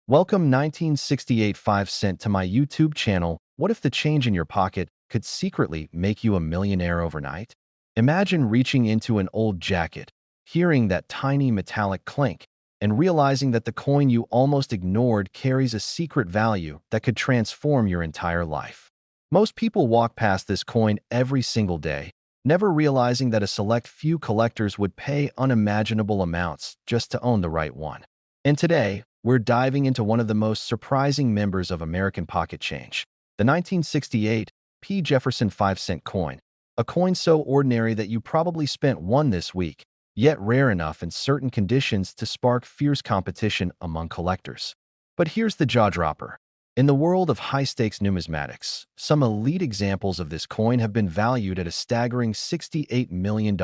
Welcome 1968 5 cent to my YouTube channel. What if the change in your pocket could secretly make you a millionaire overnight? Imagine reaching into an old jacket, hearing that tiny metallic clink, and realizing that the coin you almost ignored carries a secret value that could transform your entire life. Most people walk past this coin every single day, never realizing that a select few collectors would pay unimaginable amounts just to own the right one. And today, we're diving into one of the most surprising members of American pocket change, the 1968 P. Jefferson 5 cent coin, a coin so ordinary that you probably spent one this week, yet rare enough in certain conditions to spark fierce competition among collectors. But here's the jaw-dropper. In the world of high-stakes numismatics, some elite examples of this coin have been valued at a staggering $68 million.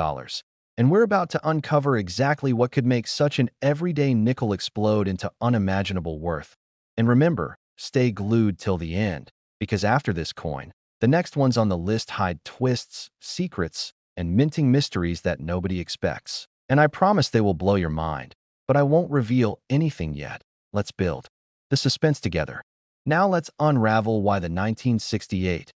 And we're about to uncover exactly what could make such an everyday nickel explode into unimaginable worth. And remember, stay glued till the end, because after this coin, the next ones on the list hide twists, secrets, and minting mysteries that nobody expects. And I promise they will blow your mind, but I won't reveal anything yet. Let's build the suspense together. Now let's unravel why the 1968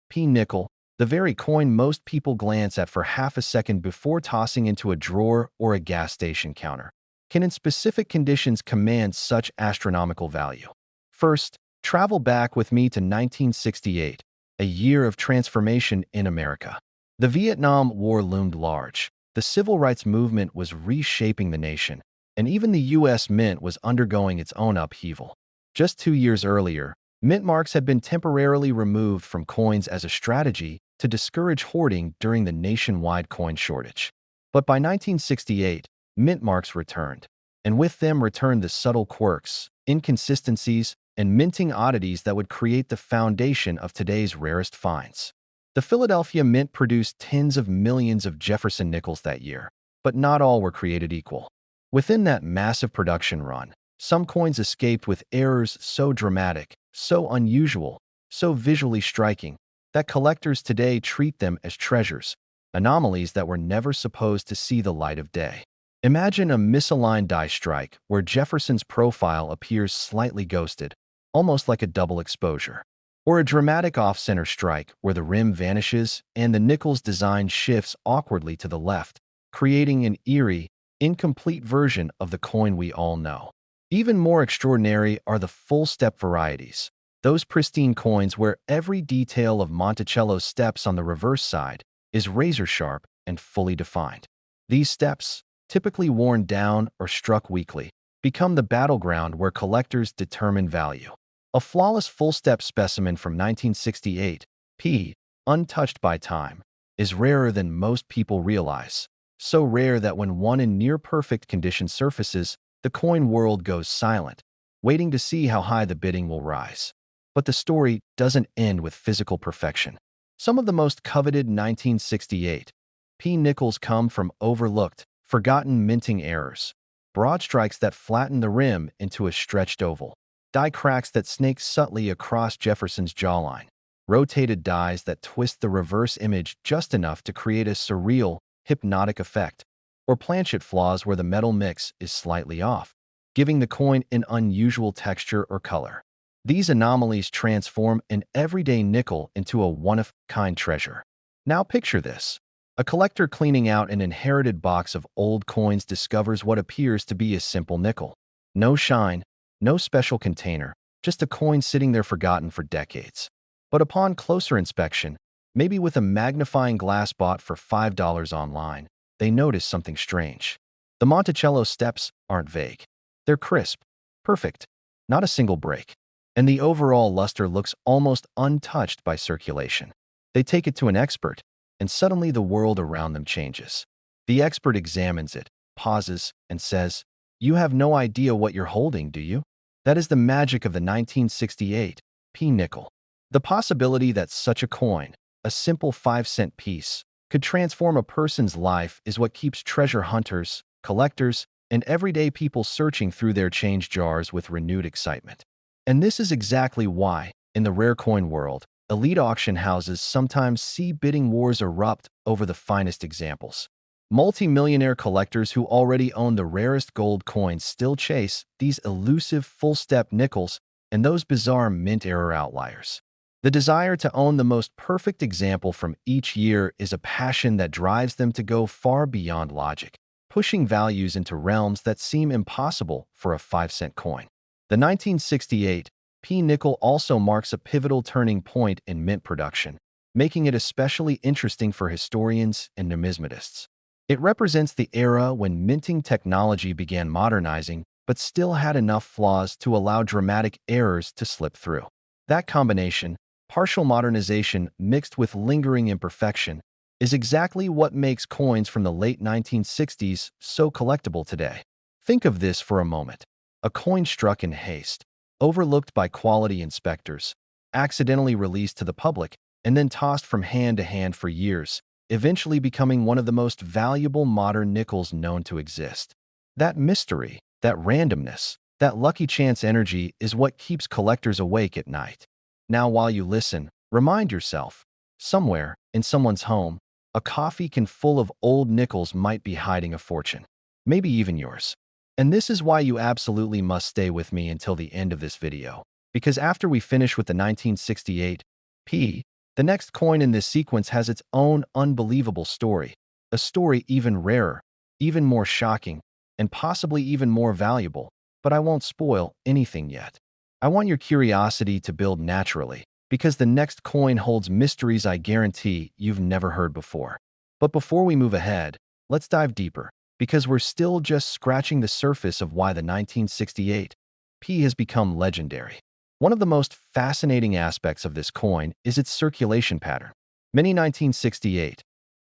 P nickel, the very coin most people glance at for half a second before tossing into a drawer or a gas station counter, can in specific conditions command such astronomical value. First, travel back with me to 1968, a year of transformation in America. The Vietnam War loomed large, the civil rights movement was reshaping the nation, and even the U.S. Mint was undergoing its own upheaval. Just 2 years earlier, mint marks had been temporarily removed from coins as a strategy to discourage hoarding during the nationwide coin shortage. But by 1968, mint marks returned, and with them returned the subtle quirks, inconsistencies, and minting oddities that would create the foundation of today's rarest finds. The Philadelphia Mint produced tens of millions of Jefferson nickels that year, but not all were created equal. Within that massive production run, some coins escaped with errors so dramatic, so unusual, so visually striking, that collectors today treat them as treasures, anomalies that were never supposed to see the light of day. Imagine a misaligned die strike where Jefferson's profile appears slightly ghosted, almost like a double exposure. Or a dramatic off-center strike where the rim vanishes and the nickel's design shifts awkwardly to the left, creating an eerie, incomplete version of the coin we all know. Even more extraordinary are the full-step varieties, those pristine coins where every detail of Monticello's steps on the reverse side is razor-sharp and fully defined. These steps, typically worn down or struck weakly, become the battleground where collectors determine value. A flawless full-step specimen from 1968, P, untouched by time, is rarer than most people realize. So rare that when one in near-perfect condition surfaces, the coin world goes silent, waiting to see how high the bidding will rise. But the story doesn't end with physical perfection. Some of the most coveted 1968 P nickels come from overlooked, forgotten minting errors, broad strikes that flatten the rim into a stretched oval, die cracks that snake subtly across Jefferson's jawline, rotated dies that twist the reverse image just enough to create a surreal, hypnotic effect, or planchet flaws where the metal mix is slightly off, giving the coin an unusual texture or color. These anomalies transform an everyday nickel into a one-of-a-kind treasure. Now picture this. A collector cleaning out an inherited box of old coins discovers what appears to be a simple nickel. No shine, no special container, just a coin sitting there forgotten for decades. But upon closer inspection, maybe with a magnifying glass bought for $5 online, they notice something strange. The Monticello steps aren't vague. They're crisp, perfect, not a single break. And the overall luster looks almost untouched by circulation. They take it to an expert, and suddenly the world around them changes. The expert examines it, pauses, and says, "You have no idea what you're holding, do you?" That is the magic of the 1968 P nickel. The possibility that such a coin, a simple 5-cent piece, could transform a person's life is what keeps treasure hunters, collectors, and everyday people searching through their change jars with renewed excitement. And this is exactly why, in the rare coin world, elite auction houses sometimes see bidding wars erupt over the finest examples. Multi-millionaire collectors who already own the rarest gold coins still chase these elusive full-step nickels and those bizarre mint-era outliers. The desire to own the most perfect example from each year is a passion that drives them to go far beyond logic, pushing values into realms that seem impossible for a 5-cent coin. The 1968 P nickel also marks a pivotal turning point in mint production, making it especially interesting for historians and numismatists. It represents the era when minting technology began modernizing, but still had enough flaws to allow dramatic errors to slip through. That combination, partial modernization mixed with lingering imperfection, is exactly what makes coins from the late 1960s so collectible today. Think of this for a moment. A coin struck in haste, overlooked by quality inspectors, accidentally released to the public, and then tossed from hand to hand for years, eventually becoming one of the most valuable modern nickels known to exist. That mystery, that randomness, that lucky chance energy is what keeps collectors awake at night. Now, while you listen, remind yourself, somewhere, in someone's home, a coffee can full of old nickels might be hiding a fortune. Maybe even yours. And this is why you absolutely must stay with me until the end of this video. Because after we finish with the 1968 P, the next coin in this sequence has its own unbelievable story. A story even rarer, even more shocking, and possibly even more valuable. But I won't spoil anything yet. I want your curiosity to build naturally, because the next coin holds mysteries I guarantee you've never heard before. But before we move ahead, let's dive deeper, because we're still just scratching the surface of why the 1968 P has become legendary. One of the most fascinating aspects of this coin is its circulation pattern. Many 1968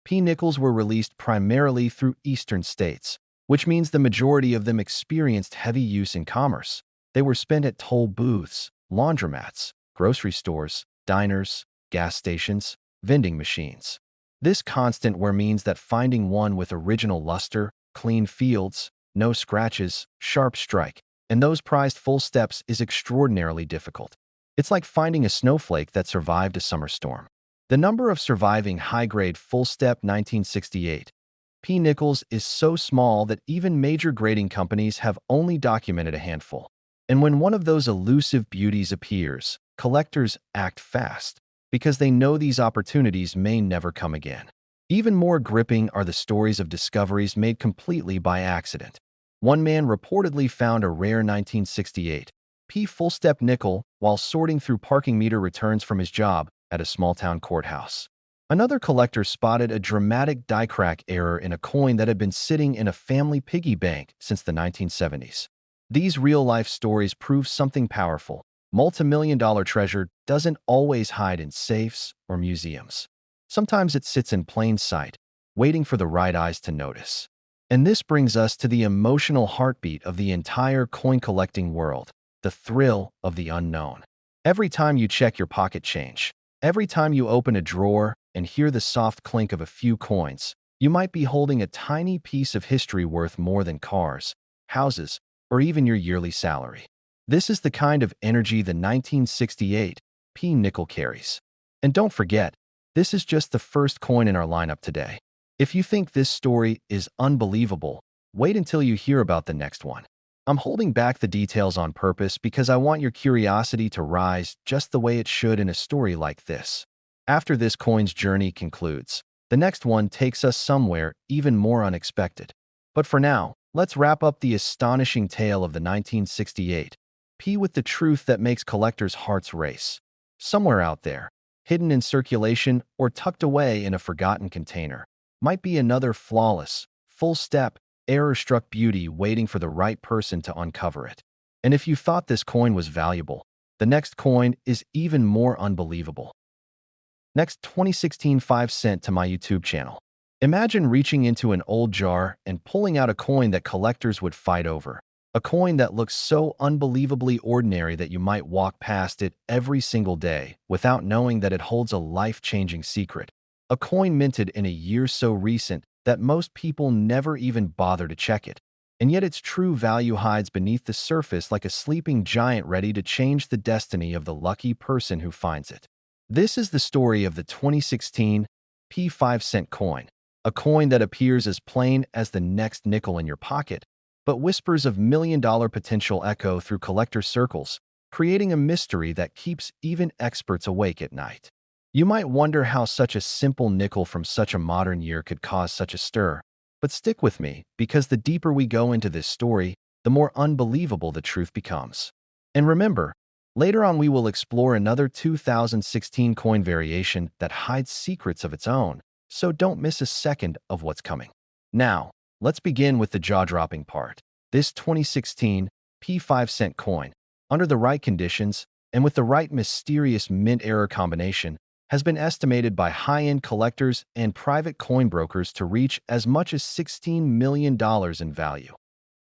P nickels were released primarily through eastern states, which means the majority of them experienced heavy use in commerce. They were spent at toll booths, laundromats, grocery stores, diners, gas stations, vending machines. This constant wear means that finding one with original luster, clean fields, no scratches, sharp strike, and those prized full steps is extraordinarily difficult. It's like finding a snowflake that survived a summer storm. The number of surviving high-grade full-step 1968 P nickels is so small that even major grading companies have only documented a handful. And when one of those elusive beauties appears, collectors act fast, because they know these opportunities may never come again. Even more gripping are the stories of discoveries made completely by accident. One man reportedly found a rare 1968 P full-step nickel while sorting through parking meter returns from his job at a small-town courthouse. Another collector spotted a dramatic die-crack error in a coin that had been sitting in a family piggy bank since the 1970s. These real-life stories prove something powerful. Multi-million-dollar treasure doesn't always hide in safes or museums. Sometimes it sits in plain sight, waiting for the right eyes to notice. And this brings us to the emotional heartbeat of the entire coin-collecting world, the thrill of the unknown. Every time you check your pocket change, every time you open a drawer and hear the soft clink of a few coins, you might be holding a tiny piece of history worth more than cars, houses, or even your yearly salary. This is the kind of energy the 1968 P nickel carries. And don't forget, this is just the first coin in our lineup today. If you think this story is unbelievable, wait until you hear about the next one. I'm holding back the details on purpose because I want your curiosity to rise just the way it should in a story like this. After this coin's journey concludes, the next one takes us somewhere even more unexpected. But for now, let's wrap up the astonishing tale of the 1968 P with the truth that makes collectors' hearts race. Somewhere out there, hidden in circulation or tucked away in a forgotten container, might be another flawless, full-step, error-struck beauty waiting for the right person to uncover it. And if you thought this coin was valuable, the next coin is even more unbelievable. Next, 2016 5-cent to my YouTube channel. Imagine reaching into an old jar and pulling out a coin that collectors would fight over. A coin that looks so unbelievably ordinary that you might walk past it every single day without knowing that it holds a life-changing secret. A coin minted in a year so recent that most people never even bother to check it. And yet its true value hides beneath the surface like a sleeping giant ready to change the destiny of the lucky person who finds it. This is the story of the 2016 P 5-cent coin, a coin that appears as plain as the next nickel in your pocket, but whispers of million-dollar potential echo through collector circles, creating a mystery that keeps even experts awake at night. You might wonder how such a simple nickel from such a modern year could cause such a stir, but stick with me, because the deeper we go into this story, the more unbelievable the truth becomes. And remember, later on we will explore another 2016 coin variation that hides secrets of its own, so don't miss a second of what's coming. Now, let's begin with the jaw-dropping part. This 2016 P5 cent coin, under the right conditions and with the right mysterious mint-error combination, has been estimated by high-end collectors and private coin brokers to reach as much as $16 million in value.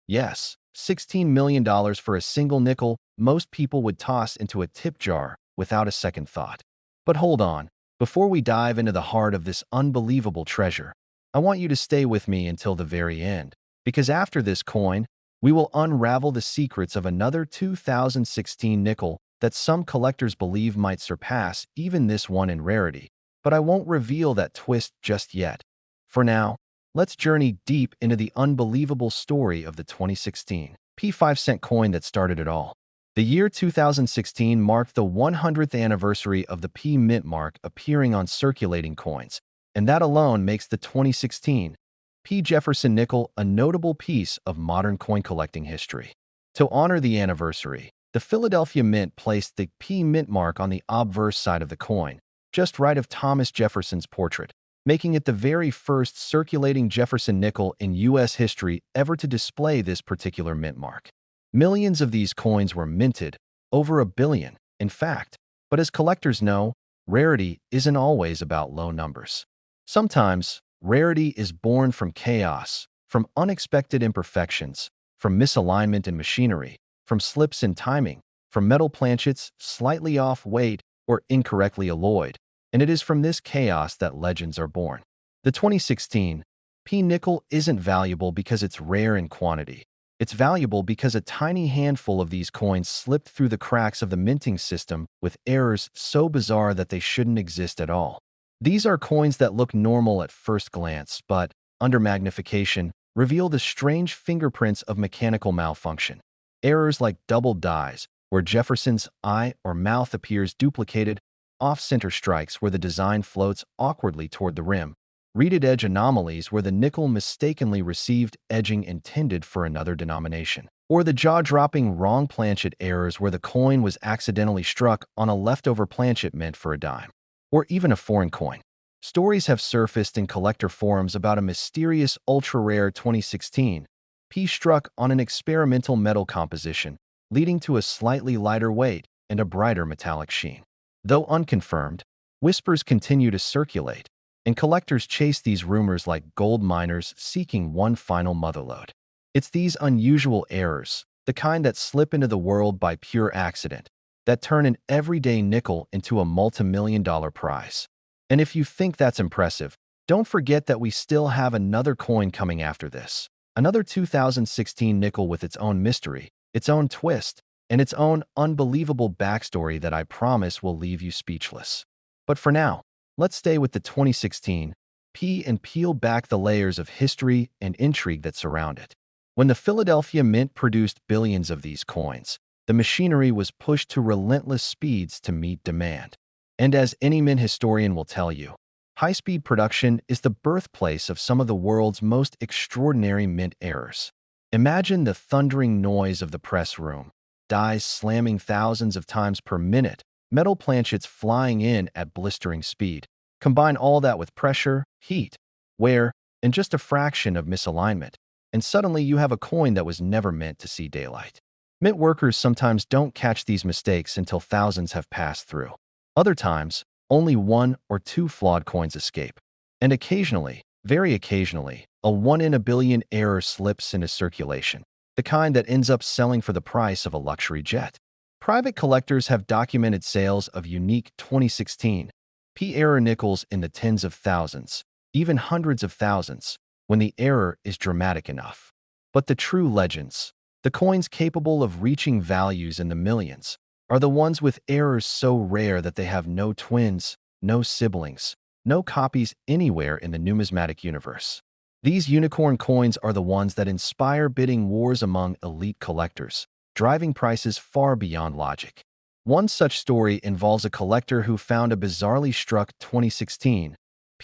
Yes, $16 million for a single nickel most people would toss into a tip jar without a second thought. But hold on, before we dive into the heart of this unbelievable treasure, I want you to stay with me until the very end, because after this coin, we will unravel the secrets of another 2016 nickel that some collectors believe might surpass even this one in rarity, but I won't reveal that twist just yet. For now, let's journey deep into the unbelievable story of the 2016 P5 cent coin that started it all. The year 2016 marked the 100th anniversary of the P mint mark appearing on circulating coins, and that alone makes the 2016 P. Jefferson nickel a notable piece of modern coin collecting history. To honor the anniversary, the Philadelphia Mint placed the P mint mark on the obverse side of the coin, just right of Thomas Jefferson's portrait, making it the very first circulating Jefferson nickel in U.S. history ever to display this particular mint mark. Millions of these coins were minted, over 1 billion, in fact, but as collectors know, rarity isn't always about low numbers. Sometimes, rarity is born from chaos, from unexpected imperfections, from misalignment in machinery, from slips in timing, from metal planchets slightly off weight or incorrectly alloyed, and it is from this chaos that legends are born. The 2016 P nickel isn't valuable because it's rare in quantity. It's valuable because a tiny handful of these coins slipped through the cracks of the minting system with errors so bizarre that they shouldn't exist at all. These are coins that look normal at first glance, but, under magnification, reveal the strange fingerprints of mechanical malfunction. Errors like double dies, where Jefferson's eye or mouth appears duplicated, off-center strikes where the design floats awkwardly toward the rim, reeded edge anomalies where the nickel mistakenly received edging intended for another denomination, or the jaw-dropping wrong planchet errors where the coin was accidentally struck on a leftover planchet meant for a dime, or even a foreign coin. Stories have surfaced in collector forums about a mysterious ultra-rare 2016 P struck on an experimental metal composition, leading to a slightly lighter weight and a brighter metallic sheen. Though unconfirmed, whispers continue to circulate, and collectors chase these rumors like gold miners seeking one final motherlode. It's these unusual errors, the kind that slip into the world by pure accident, that turn an everyday nickel into a multi-million-dollar prize. And if you think that's impressive, don't forget that we still have another coin coming after this. Another 2016 nickel with its own mystery, its own twist, and its own unbelievable backstory that I promise will leave you speechless. But for now, let's stay with the 2016 P and peel back the layers of history and intrigue that surround it. When the Philadelphia Mint produced billions of these coins, the machinery was pushed to relentless speeds to meet demand. And as any mint historian will tell you, high-speed production is the birthplace of some of the world's most extraordinary mint errors. Imagine the thundering noise of the press room, dies slamming thousands of times per minute, metal planchets flying in at blistering speed. Combine all that with pressure, heat, wear, and just a fraction of misalignment, and suddenly you have a coin that was never meant to see daylight. Mint workers sometimes don't catch these mistakes until thousands have passed through. Other times, only 1 or 2 flawed coins escape. And occasionally, very occasionally, a 1 in a billion error slips into circulation, the kind that ends up selling for the price of a luxury jet. Private collectors have documented sales of unique 2016 P error nickels in the tens of thousands, even hundreds of thousands, when the error is dramatic enough. But the true legends, the coins capable of reaching values in the millions, are the ones with errors so rare that they have no twins, no siblings, no copies anywhere in the numismatic universe. These unicorn coins are the ones that inspire bidding wars among elite collectors, driving prices far beyond logic. One such story involves a collector who found a bizarrely struck 2016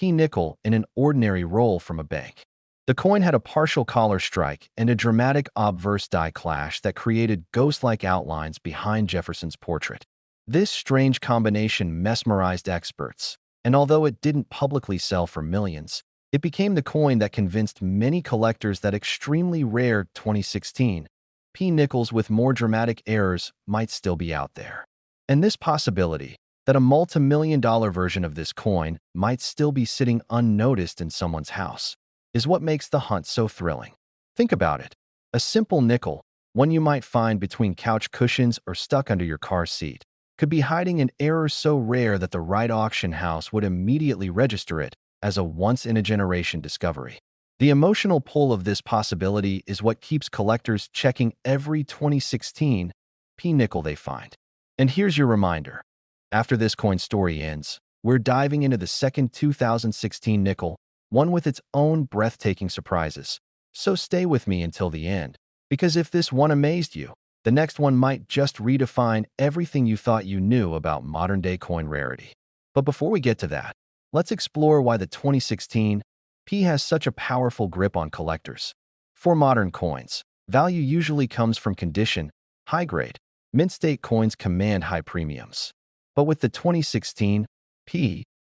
nickel in an ordinary roll from a bank. The coin had a partial collar strike and a dramatic obverse die clash that created ghost-like outlines behind Jefferson's portrait. This strange combination mesmerized experts, and although it didn't publicly sell for millions, it became the coin that convinced many collectors that extremely rare 2016 nickels with more dramatic errors might still be out there. And this possibility, that a multi-million-dollar version of this coin might still be sitting unnoticed in someone's house, is what makes the hunt so thrilling. Think about it. A simple nickel, one you might find between couch cushions or stuck under your car seat, could be hiding an error so rare that the right auction house would immediately register it as a once-in-a-generation discovery. The emotional pull of this possibility is what keeps collectors checking every 2016 nickel they find. And here's your reminder. After this coin story ends, we're diving into the second 2016 nickel, one with its own breathtaking surprises. So stay with me until the end, because if this one amazed you, the next one might just redefine everything you thought you knew about modern-day coin rarity. But before we get to that, let's explore why the 2016 has such a powerful grip on collectors. For modern coins, value usually comes from condition, high-grade. Mint-state coins command high premiums. But with the 2016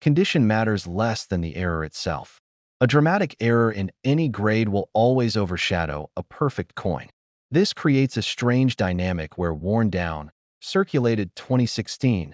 condition matters less than the error itself. A dramatic error in any grade will always overshadow a perfect coin. This creates a strange dynamic where worn-down, circulated 2016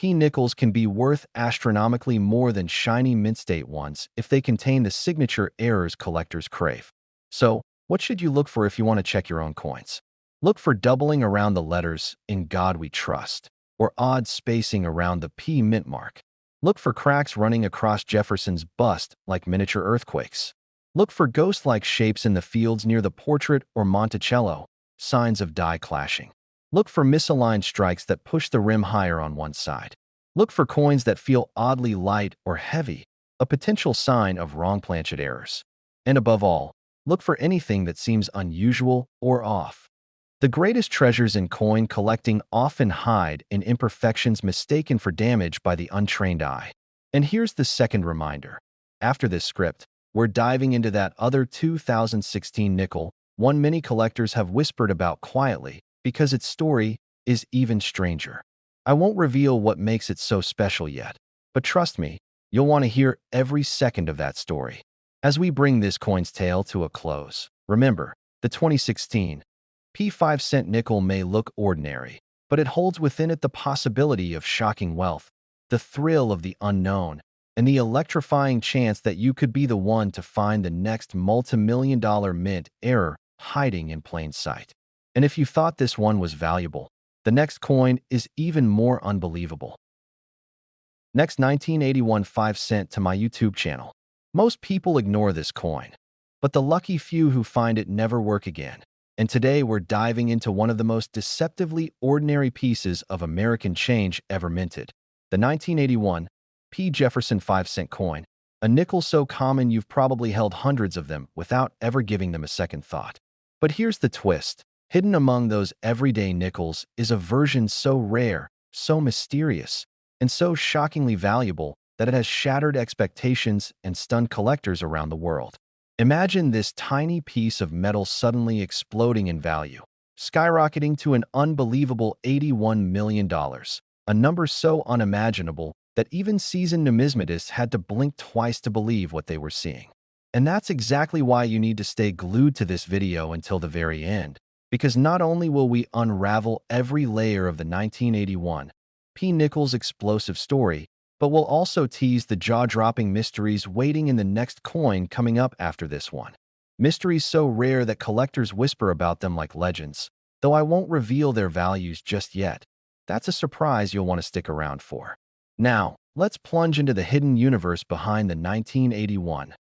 nickels can be worth astronomically more than shiny mint-state ones if they contain the signature errors collectors crave. So, what should you look for if you want to check your own coins? Look for doubling around the letters "In God We Trust" or odd spacing around the P mint mark. Look for cracks running across Jefferson's bust like miniature earthquakes. Look for ghost-like shapes in the fields near the portrait or Monticello, signs of die clashing. Look for misaligned strikes that push the rim higher on one side. Look for coins that feel oddly light or heavy, a potential sign of wrong planchet errors. And above all, look for anything that seems unusual or off. The greatest treasures in coin collecting often hide in imperfections mistaken for damage by the untrained eye. And here's the second reminder. After this script, we're diving into that other 2016 nickel, one many collectors have whispered about quietly because its story is even stranger. I won't reveal what makes it so special yet, but trust me, you'll want to hear every second of that story. As we bring this coin's tale to a close, remember, the 2016 5-cent nickel may look ordinary, but it holds within it the possibility of shocking wealth, the thrill of the unknown, and the electrifying chance that you could be the one to find the next multi-million-dollar mint error hiding in plain sight. And if you thought this one was valuable, the next coin is even more unbelievable. Next 1981 5-cent to my YouTube channel. Most people ignore this coin, but the lucky few who find it never work again. And today we're diving into one of the most deceptively ordinary pieces of American change ever minted, the 1981 Jefferson 5-cent coin, a nickel so common you've probably held hundreds of them without ever giving them a second thought. But here's the twist. Hidden among those everyday nickels is a version so rare, so mysterious, and so shockingly valuable that it has shattered expectations and stunned collectors around the world. Imagine this tiny piece of metal suddenly exploding in value, skyrocketing to an unbelievable $81 million, a number so unimaginable that even seasoned numismatists had to blink twice to believe what they were seeing. And that's exactly why you need to stay glued to this video until the very end, because not only will we unravel every layer of the 1981 nickel's explosive story, but we'll also tease the jaw-dropping mysteries waiting in the next coin coming up after this one. Mysteries so rare that collectors whisper about them like legends, though I won't reveal their values just yet. That's a surprise you'll want to stick around for. Now, let's plunge into the hidden universe behind the 1981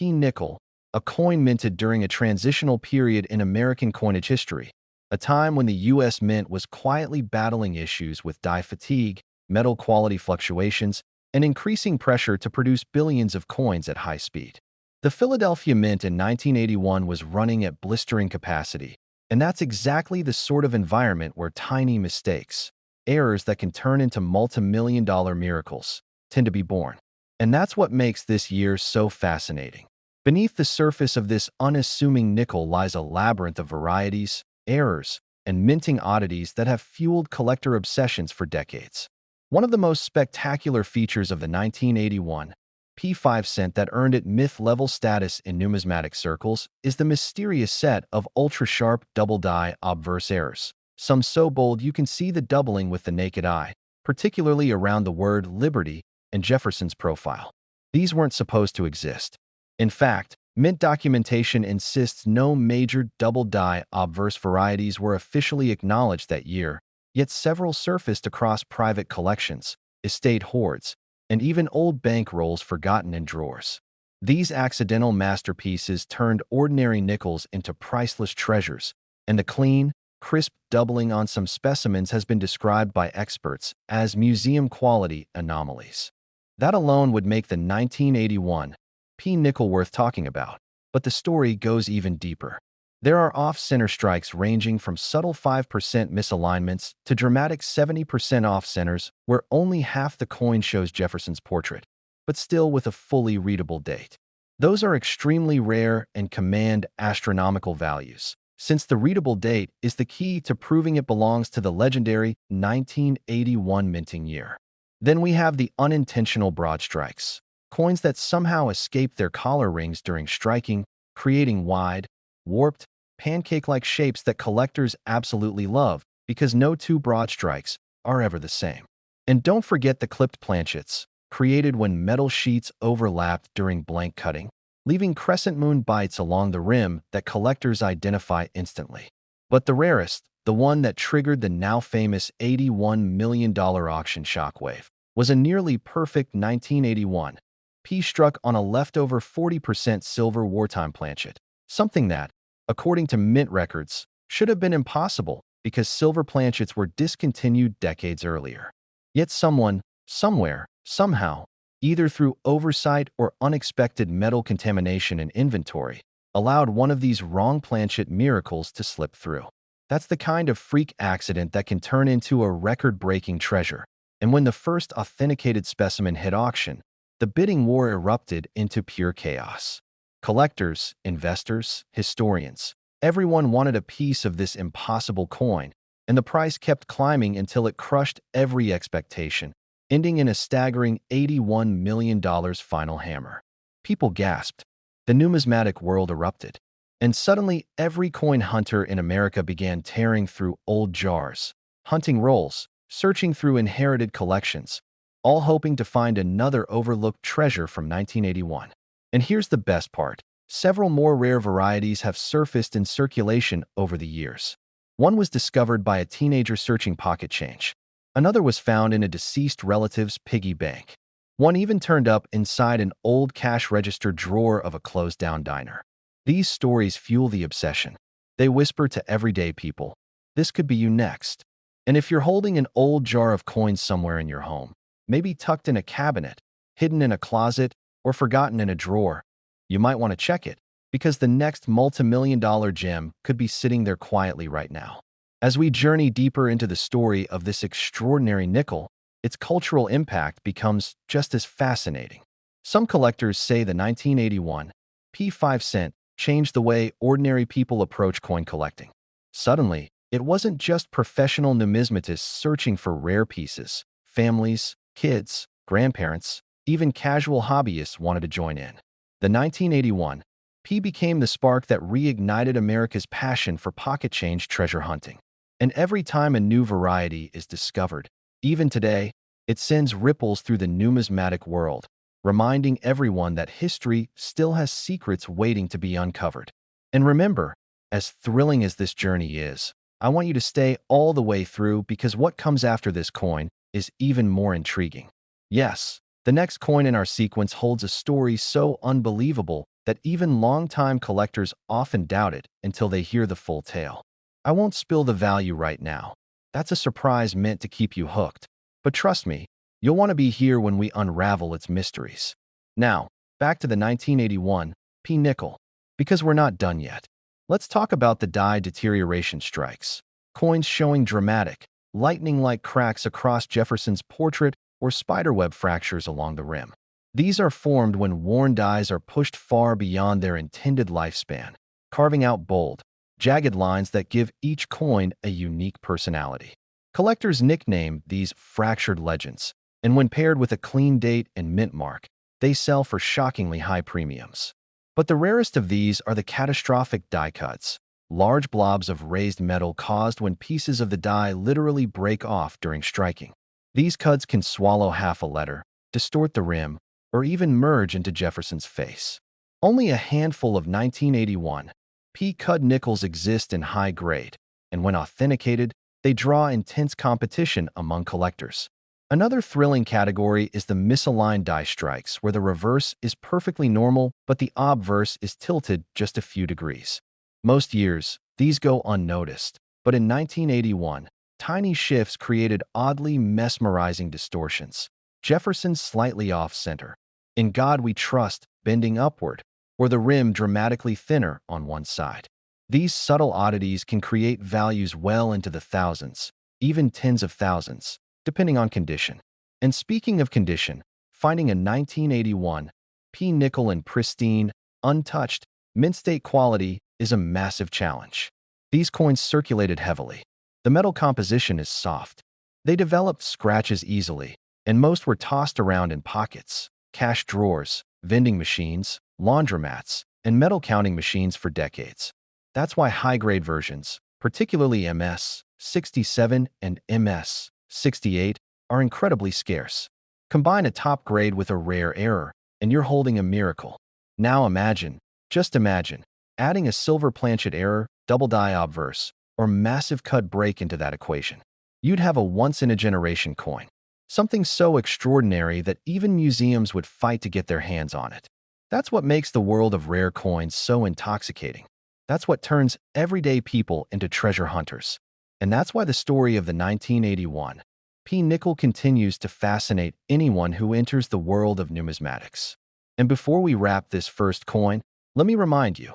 nickel, a coin minted during a transitional period in American coinage history, a time when the U.S. Mint was quietly battling issues with die fatigue, metal quality fluctuations, and increasing pressure to produce billions of coins at high speed. The Philadelphia Mint in 1981 was running at blistering capacity, and that's exactly the sort of environment where tiny mistakes, errors that can turn into multi-million-dollar miracles, tend to be born. And that's what makes this year so fascinating. Beneath the surface of this unassuming nickel lies a labyrinth of varieties, errors, and minting oddities that have fueled collector obsessions for decades. One of the most spectacular features of the 1981 P5 cent that earned it myth-level status in numismatic circles is the mysterious set of ultra-sharp double-die obverse errors, some so bold you can see the doubling with the naked eye, particularly around the word liberty and Jefferson's profile. These weren't supposed to exist. In fact, mint documentation insists no major double-die obverse varieties were officially acknowledged that year, yet several surfaced across private collections, estate hoards, and even old bank rolls forgotten in drawers. These accidental masterpieces turned ordinary nickels into priceless treasures, and the clean, crisp doubling on some specimens has been described by experts as museum-quality anomalies. That alone would make the 1981 P nickel worth talking about, but the story goes even deeper. There are off-center strikes ranging from subtle 5% misalignments to dramatic 70% off-centers where only half the coin shows Jefferson's portrait, but still with a fully readable date. Those are extremely rare and command astronomical values, since the readable date is the key to proving it belongs to the legendary 1981 minting year. Then we have the unintentional broad strikes, coins that somehow escape their collar rings during striking, creating wide, warped, pancake-like shapes that collectors absolutely love because no two broad strikes are ever the same. And don't forget the clipped planchets, created when metal sheets overlapped during blank cutting, leaving crescent moon bites along the rim that collectors identify instantly. But the rarest, the one that triggered the now famous $81 million auction shockwave, was a nearly perfect 1981 P struck on a leftover 40% silver wartime planchet, something that, according to mint records, should have been impossible because silver planchets were discontinued decades earlier. Yet someone, somewhere, somehow, either through oversight or unexpected metal contamination in inventory, allowed one of these wrong planchet miracles to slip through. That's the kind of freak accident that can turn into a record-breaking treasure. And when the first authenticated specimen hit auction, the bidding war erupted into pure chaos. Collectors, investors, historians, everyone wanted a piece of this impossible coin, and the price kept climbing until it crushed every expectation, ending in a staggering $81 million final hammer. People gasped. The numismatic world erupted. And suddenly, every coin hunter in America began tearing through old jars, hunting rolls, searching through inherited collections, all hoping to find another overlooked treasure from 1981. And here's the best part. Several more rare varieties have surfaced in circulation over the years. One was discovered by a teenager searching pocket change. Another was found in a deceased relative's piggy bank. One even turned up inside an old cash register drawer of a closed-down diner. These stories fuel the obsession. They whisper to everyday people, "This could be you next." And if you're holding an old jar of coins somewhere in your home, maybe tucked in a cabinet, hidden in a closet, or forgotten in a drawer, you might want to check it, because the next multi-million-dollar gem could be sitting there quietly right now. As we journey deeper into the story of this extraordinary nickel, its cultural impact becomes just as fascinating. Some collectors say the 1981 P5 cent changed the way ordinary people approach coin collecting. Suddenly, it wasn't just professional numismatists searching for rare pieces. Families, kids, grandparents, even casual hobbyists wanted to join in. The 1981 P became the spark that reignited America's passion for pocket change treasure hunting. And every time a new variety is discovered, even today, it sends ripples through the numismatic world, reminding everyone that history still has secrets waiting to be uncovered. And remember, as thrilling as this journey is, I want you to stay all the way through because what comes after this coin is even more intriguing. Yes, the next coin in our sequence holds a story so unbelievable that even longtime collectors often doubt it until they hear the full tale. I won't spill the value right now. That's a surprise meant to keep you hooked. But trust me, You'll want to be here when we unravel its mysteries. Now, back to the 1981 P nickel, because we're not done yet. Let's talk about the die deterioration strikes. Coins showing dramatic, lightning-like cracks across Jefferson's portrait or spiderweb fractures along the rim. These are formed when worn dies are pushed far beyond their intended lifespan, carving out bold, jagged lines that give each coin a unique personality. Collectors nickname these fractured legends, and when paired with a clean date and mint mark, they sell for shockingly high premiums. But the rarest of these are the catastrophic die cuts, large blobs of raised metal caused when pieces of the die literally break off during striking. These cuts can swallow half a letter, distort the rim, or even merge into Jefferson's face. Only a handful of 1981 P-cut nickels exist in high grade, and when authenticated, they draw intense competition among collectors. Another thrilling category is the misaligned die strikes, where the reverse is perfectly normal, but the obverse is tilted just a few degrees. Most years, these go unnoticed, but in 1981, tiny shifts created oddly mesmerizing distortions. Jefferson slightly off-center, In God We Trust bending upward, or the rim dramatically thinner on one side. These subtle oddities can create values well into the thousands, even tens of thousands, depending on condition. And speaking of condition, finding a 1981 P nickel in pristine, untouched, mint-state quality is a massive challenge. These coins circulated heavily. The metal composition is soft. They developed scratches easily, and most were tossed around in pockets, cash drawers, vending machines, laundromats, and metal counting machines for decades. That's why high-grade versions, particularly MS 67 and MS 68, are incredibly scarce. Combine a top grade with a rare error, and you're holding a miracle. Now imagine, just imagine, adding a silver planchet error, double die obverse, or massive cut break into that equation. You'd have a once-in-a-generation coin. Something so extraordinary that even museums would fight to get their hands on it. That's what makes the world of rare coins so intoxicating. That's what turns everyday people into treasure hunters. And that's why the story of the 1981 P nickel continues to fascinate anyone who enters the world of numismatics. And before we wrap this first coin, let me remind you,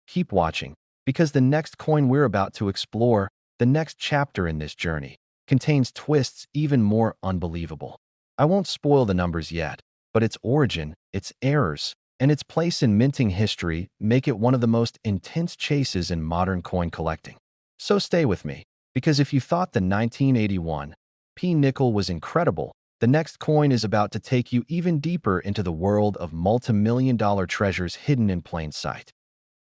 keep watching, because the next coin we're about to explore, the next chapter in this journey, contains twists even more unbelievable. I won't spoil the numbers yet, but its origin, its errors, and its place in minting history make it one of the most intense chases in modern coin collecting. So stay with me, because if you thought the 1981 P nickel was incredible, the next coin is about to take you even deeper into the world of multi-million-dollar treasures hidden in plain sight.